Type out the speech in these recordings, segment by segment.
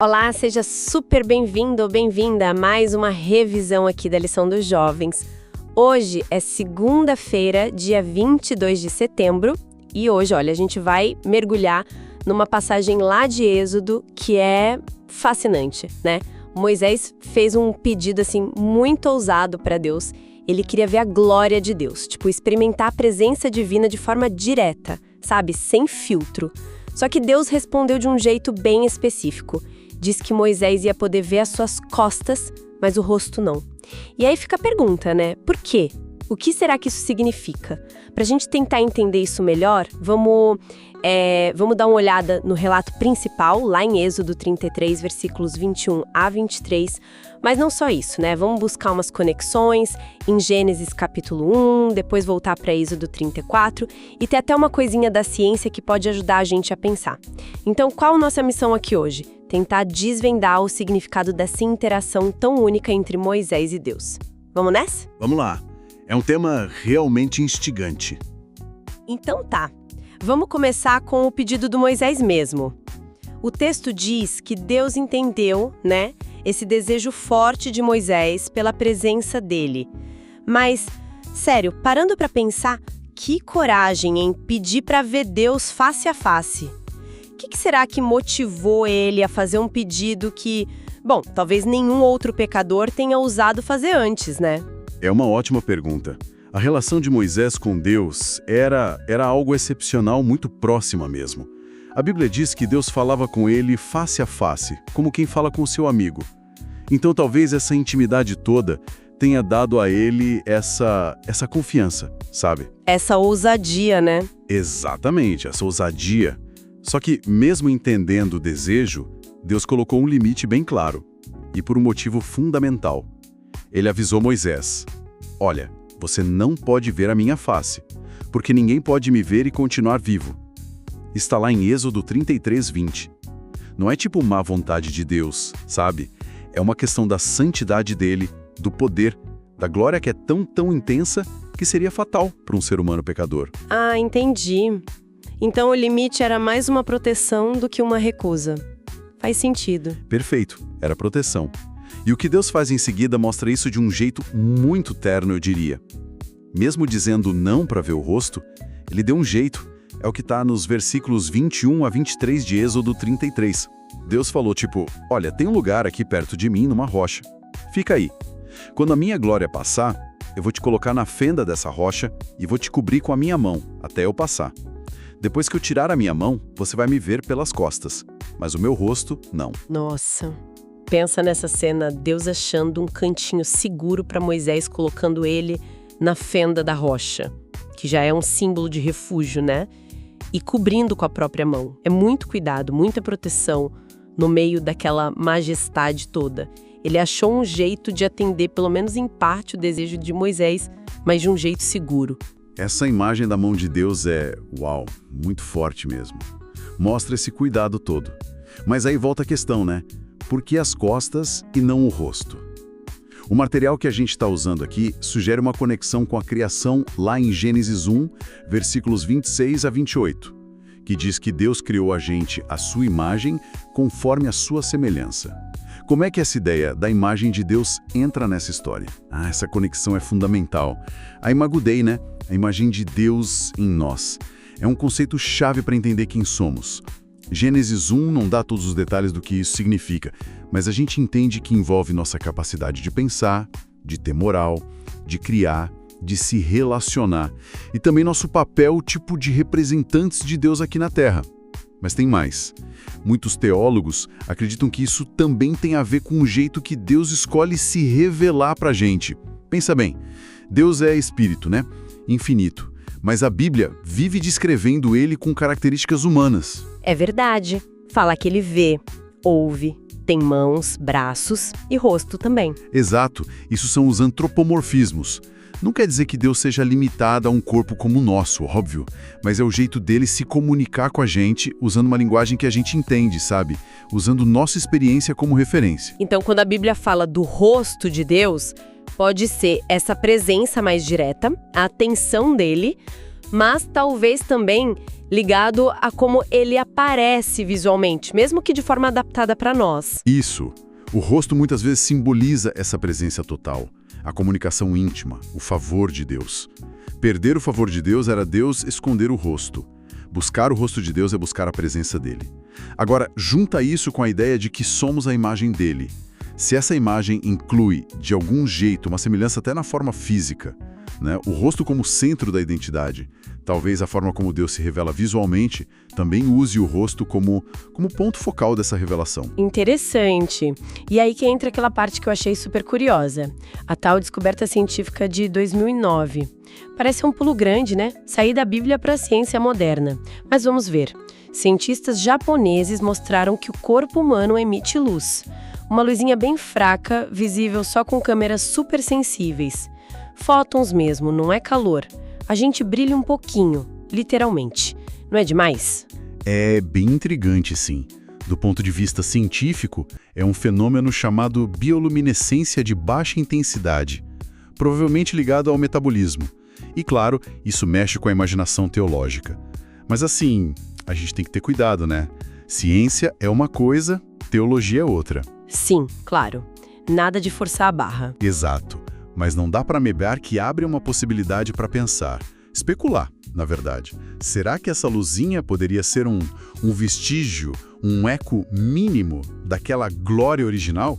Olá, seja super bem-vindo ou bem-vinda a mais uma revisão aqui da Lição dos Jovens. Hoje é segunda-feira, dia 22 de setembro, e hoje, olha, a gente vai mergulhar numa passagem lá de Êxodo que é fascinante, né? Moisés fez um pedido, assim, muito ousado para Deus. Ele queria ver a glória de Deus, tipo, experimentar a presença divina de forma direta, sabe? Sem filtro. Só que Deus respondeu de um jeito bem específico. Diz que Moisés ia poder ver as suas costas, mas o rosto não. E aí fica a pergunta, né? Por quê? O que será que isso significa? Para a gente tentar entender isso melhor, vamos dar uma olhada no relato principal, lá em Êxodo 33, versículos 21 a 23. Mas não só isso, né? Vamos buscar umas conexões em Gênesis capítulo 1, depois voltar para Êxodo 34 e ter até uma coisinha da ciência que pode ajudar a gente a pensar. Então, qual a nossa missão aqui hoje? Tentar desvendar o significado dessa interação tão única entre Moisés e Deus. Vamos nessa? Vamos lá. É um tema realmente instigante. Então tá. Vamos começar com o pedido do Moisés mesmo. O texto diz que Deus entendeu, né, esse desejo forte de Moisés pela presença dele. Mas, sério, parando para pensar, que coragem em pedir para ver Deus face a face. O que será que motivou ele a fazer um pedido que, bom, talvez nenhum outro pecador tenha ousado fazer antes, né? É uma ótima pergunta. A relação de Moisés com Deus era algo excepcional, muito próxima mesmo. A Bíblia diz que Deus falava com ele face a face, como quem fala com seu amigo. Então talvez essa intimidade toda tenha dado a ele essa confiança, sabe? Essa ousadia, né? Exatamente, essa ousadia. Só que, mesmo entendendo o desejo, Deus colocou um limite bem claro, e por um motivo fundamental. Ele avisou Moisés: olha, você não pode ver a minha face, porque ninguém pode me ver e continuar vivo. Está lá em Êxodo 33, 20. Não é tipo má vontade de Deus, sabe? É uma questão da santidade dele, do poder, da glória que é tão intensa que seria fatal para um ser humano pecador. Ah, entendi. Então o limite era mais uma proteção do que uma recusa. Faz sentido. Perfeito, era proteção. E o que Deus faz em seguida mostra isso de um jeito muito terno, eu diria. Mesmo dizendo não para ver o rosto, ele deu um jeito. É o que está nos versículos 21 a 23 de Êxodo 33. Deus falou tipo, olha, tem um lugar aqui perto de mim, numa rocha. Fica aí. Quando a minha glória passar, eu vou te colocar na fenda dessa rocha e vou te cobrir com a minha mão, até eu passar. Depois que eu tirar a minha mão, você vai me ver pelas costas, mas o meu rosto, não. Nossa, pensa nessa cena, Deus achando um cantinho seguro para Moisés, colocando ele na fenda da rocha, que já é um símbolo de refúgio, né? E cobrindo com a própria mão. É muito cuidado, muita proteção no meio daquela majestade toda. Ele achou um jeito de atender, pelo menos em parte, o desejo de Moisés, mas de um jeito seguro. Essa imagem da mão de Deus é, uau, muito forte mesmo. Mostra esse cuidado todo. Mas aí volta a questão, né? Por que as costas e não o rosto? O material que a gente está usando aqui sugere uma conexão com a criação lá em Gênesis 1, versículos 26 a 28, que diz que Deus criou a gente à sua imagem, conforme a sua semelhança. Como é que essa ideia da imagem de Deus entra nessa história? Ah, essa conexão é fundamental. A Imago Dei, né? A imagem de Deus em nós. É um conceito chave para entender quem somos. Gênesis 1 não dá todos os detalhes do que isso significa, mas a gente entende que envolve nossa capacidade de pensar, de ter moral, de criar, de se relacionar, e também nosso papel tipo de representantes de Deus aqui na Terra. Mas tem mais. Muitos teólogos acreditam que isso também tem a ver com o jeito que Deus escolhe se revelar para a gente. Pensa bem, Deus é espírito, né? Infinito. Mas a Bíblia vive descrevendo ele com características humanas. É verdade. Fala que ele vê, ouve, tem mãos, braços e rosto também. Exato. Isso são os antropomorfismos. Não quer dizer que Deus seja limitado a um corpo como o nosso, óbvio, mas é o jeito dele se comunicar com a gente usando uma linguagem que a gente entende, sabe? Usando nossa experiência como referência. Então, quando a Bíblia fala do rosto de Deus, pode ser essa presença mais direta, a atenção dele, mas talvez também ligado a como ele aparece visualmente, mesmo que de forma adaptada para nós. Isso. O rosto muitas vezes simboliza essa presença total, a comunicação íntima, o favor de Deus. Perder o favor de Deus era Deus esconder o rosto. Buscar o rosto de Deus é buscar a presença dele. Agora, junta isso com a ideia de que somos a imagem dele. Se essa imagem inclui, de algum jeito, uma semelhança até na forma física, né, o rosto como centro da identidade, talvez a forma como Deus se revela visualmente também use o rosto como ponto focal dessa revelação. Interessante. E aí que entra aquela parte que eu achei super curiosa. A tal descoberta científica de 2009. Parece um pulo grande, né? Sair da Bíblia para a ciência moderna. Mas vamos ver. Cientistas japoneses mostraram que o corpo humano emite luz. Uma luzinha bem fraca, visível só com câmeras super sensíveis. Fótons mesmo, não é calor. A gente brilha um pouquinho, literalmente. Não é demais? É bem intrigante, sim. Do ponto de vista científico, é um fenômeno chamado bioluminescência de baixa intensidade, provavelmente ligado ao metabolismo. E claro, isso mexe com a imaginação teológica. Mas assim, a gente tem que ter cuidado, né? Ciência é uma coisa, teologia é outra. Sim, claro. Nada de forçar a barra. Exato. Mas não dá para negar que abre uma possibilidade para pensar, especular, na verdade. Será que essa luzinha poderia ser um vestígio, um eco mínimo daquela glória original?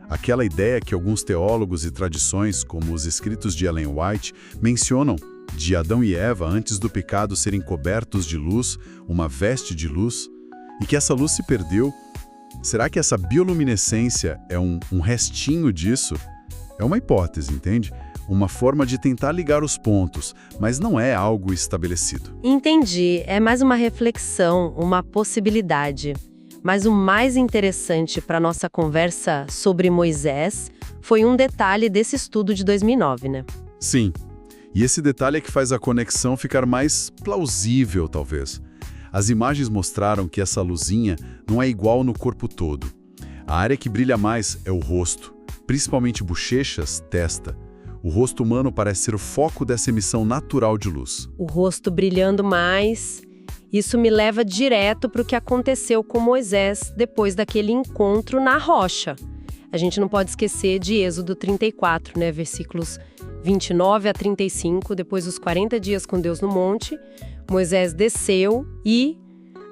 Aquela ideia que alguns teólogos e tradições, como os escritos de Ellen White, mencionam de Adão e Eva antes do pecado serem cobertos de luz, uma veste de luz, e que essa luz se perdeu. Será que essa bioluminescência é um restinho disso? É uma hipótese, entende? Uma forma de tentar ligar os pontos, mas não é algo estabelecido. Entendi. É mais uma reflexão, uma possibilidade. Mas o mais interessante para nossa conversa sobre Moisés foi um detalhe desse estudo de 2009, né? Sim. E esse detalhe é que faz a conexão ficar mais plausível, talvez. As imagens mostraram que essa luzinha não é igual no corpo todo. A área que brilha mais é o rosto. Principalmente bochechas, testa. O rosto humano parece ser o foco dessa emissão natural de luz. O rosto brilhando mais. Isso me leva direto para o que aconteceu com Moisés depois daquele encontro na rocha. A gente não pode esquecer de Êxodo 34, né? Versículos 29 a 35, depois dos 40 dias com Deus no monte. Moisés desceu e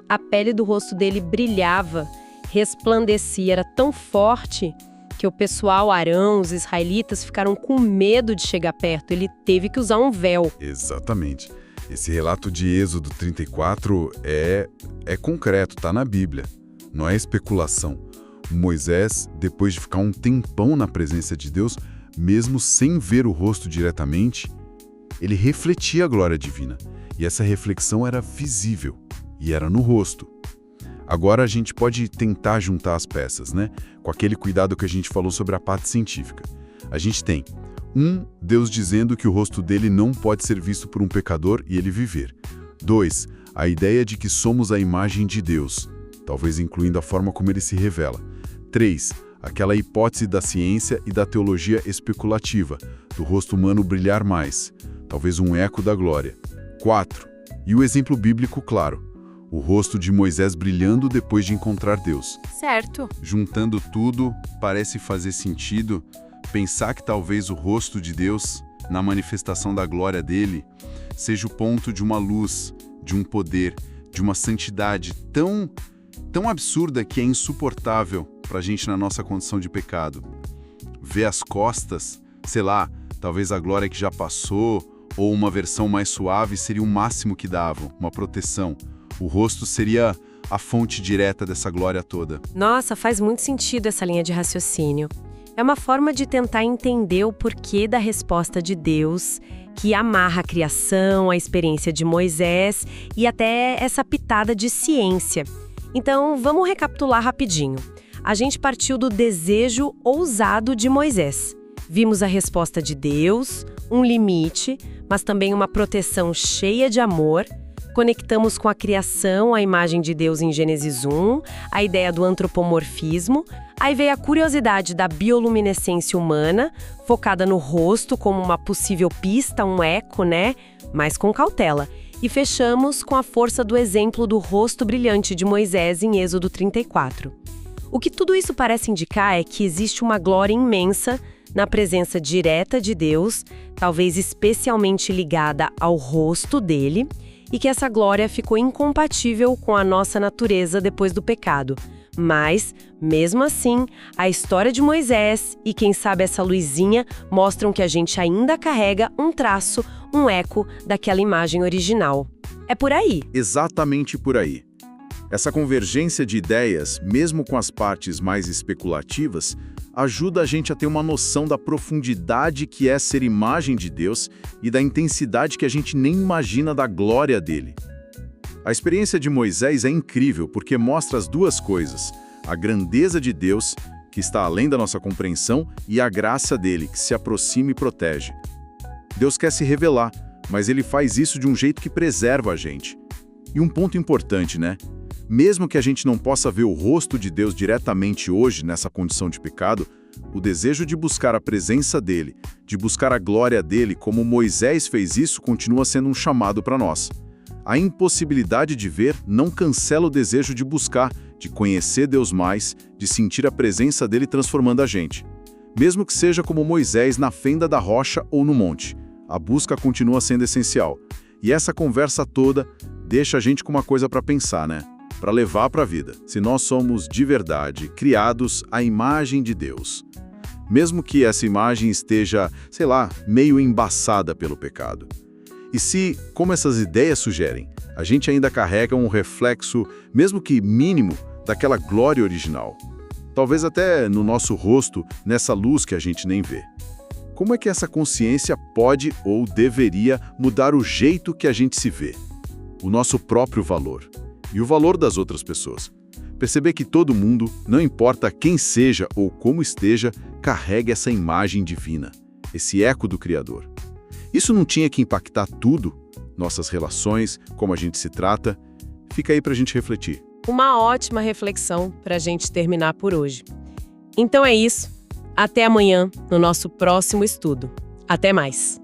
a pele do rosto dele brilhava, resplandecia, era tão forte que o pessoal, Arão, os israelitas, ficaram com medo de chegar perto. Ele teve que usar um véu. Exatamente. Esse relato de Êxodo 34 é concreto, está na Bíblia. Não é especulação. Moisés, depois de ficar um tempão na presença de Deus, mesmo sem ver o rosto diretamente, ele refletia a glória divina. E essa reflexão era visível, e era no rosto. Agora a gente pode tentar juntar as peças, né? Com aquele cuidado que a gente falou sobre a parte científica. A gente tem Deus dizendo que o rosto dele não pode ser visto por um pecador e ele viver. 2, a ideia de que somos a imagem de Deus, talvez incluindo a forma como ele se revela. 3, aquela hipótese da ciência e da teologia especulativa, do rosto humano brilhar mais, talvez um eco da glória. 4, e o exemplo bíblico claro. O rosto de Moisés brilhando depois de encontrar Deus. Certo. Juntando tudo, parece fazer sentido pensar que talvez o rosto de Deus, na manifestação da glória dele, seja o ponto de uma luz, de um poder, de uma santidade tão absurda que é insuportável para a gente na nossa condição de pecado. Ver as costas, sei lá, talvez a glória que já passou, ou uma versão mais suave seria o máximo que davam, uma proteção. O rosto seria a fonte direta dessa glória toda. Nossa, faz muito sentido essa linha de raciocínio. É uma forma de tentar entender o porquê da resposta de Deus, que amarra a criação, a experiência de Moisés e até essa pitada de ciência. Então, vamos recapitular rapidinho. A gente partiu do desejo ousado de Moisés. Vimos a resposta de Deus, um limite, mas também uma proteção cheia de amor. Conectamos com a criação, a imagem de Deus em Gênesis 1, a ideia do antropomorfismo. Aí veio a curiosidade da bioluminescência humana, focada no rosto como uma possível pista, um eco, né? Mas com cautela. E fechamos com a força do exemplo do rosto brilhante de Moisés em Êxodo 34. O que tudo isso parece indicar é que existe uma glória imensa na presença direta de Deus, talvez especialmente ligada ao rosto dele, e que essa glória ficou incompatível com a nossa natureza depois do pecado. Mas, mesmo assim, a história de Moisés e, quem sabe, essa luzinha mostram que a gente ainda carrega um traço, um eco daquela imagem original. É por aí. Exatamente por aí. Essa convergência de ideias, mesmo com as partes mais especulativas, ajuda a gente a ter uma noção da profundidade que é ser imagem de Deus e da intensidade que a gente nem imagina da glória dele. A experiência de Moisés é incrível porque mostra as duas coisas: a grandeza de Deus, que está além da nossa compreensão, e a graça dele, que se aproxima e protege. Deus quer se revelar, mas ele faz isso de um jeito que preserva a gente. E um ponto importante, né? Mesmo que a gente não possa ver o rosto de Deus diretamente hoje, nessa condição de pecado, o desejo de buscar a presença dele, de buscar a glória dele, como Moisés fez isso, continua sendo um chamado para nós. A impossibilidade de ver não cancela o desejo de buscar, de conhecer Deus mais, de sentir a presença dele transformando a gente. Mesmo que seja como Moisés na fenda da rocha ou no monte, a busca continua sendo essencial. E essa conversa toda deixa a gente com uma coisa para pensar, né? Para levar para a vida. Se nós somos de verdade criados à imagem de Deus, mesmo que essa imagem esteja, sei lá, meio embaçada pelo pecado. E se, como essas ideias sugerem, a gente ainda carrega um reflexo, mesmo que mínimo, daquela glória original, talvez até no nosso rosto, nessa luz que a gente nem vê. Como é que essa consciência pode ou deveria mudar o jeito que a gente se vê? O nosso próprio valor e o valor das outras pessoas. Perceber que todo mundo, não importa quem seja ou como esteja, carrega essa imagem divina, esse eco do Criador. Isso não tinha que impactar tudo? Nossas relações, como a gente se trata? Fica aí pra gente refletir. Uma ótima reflexão pra gente terminar por hoje. Então é isso. Até amanhã, no nosso próximo estudo. Até mais!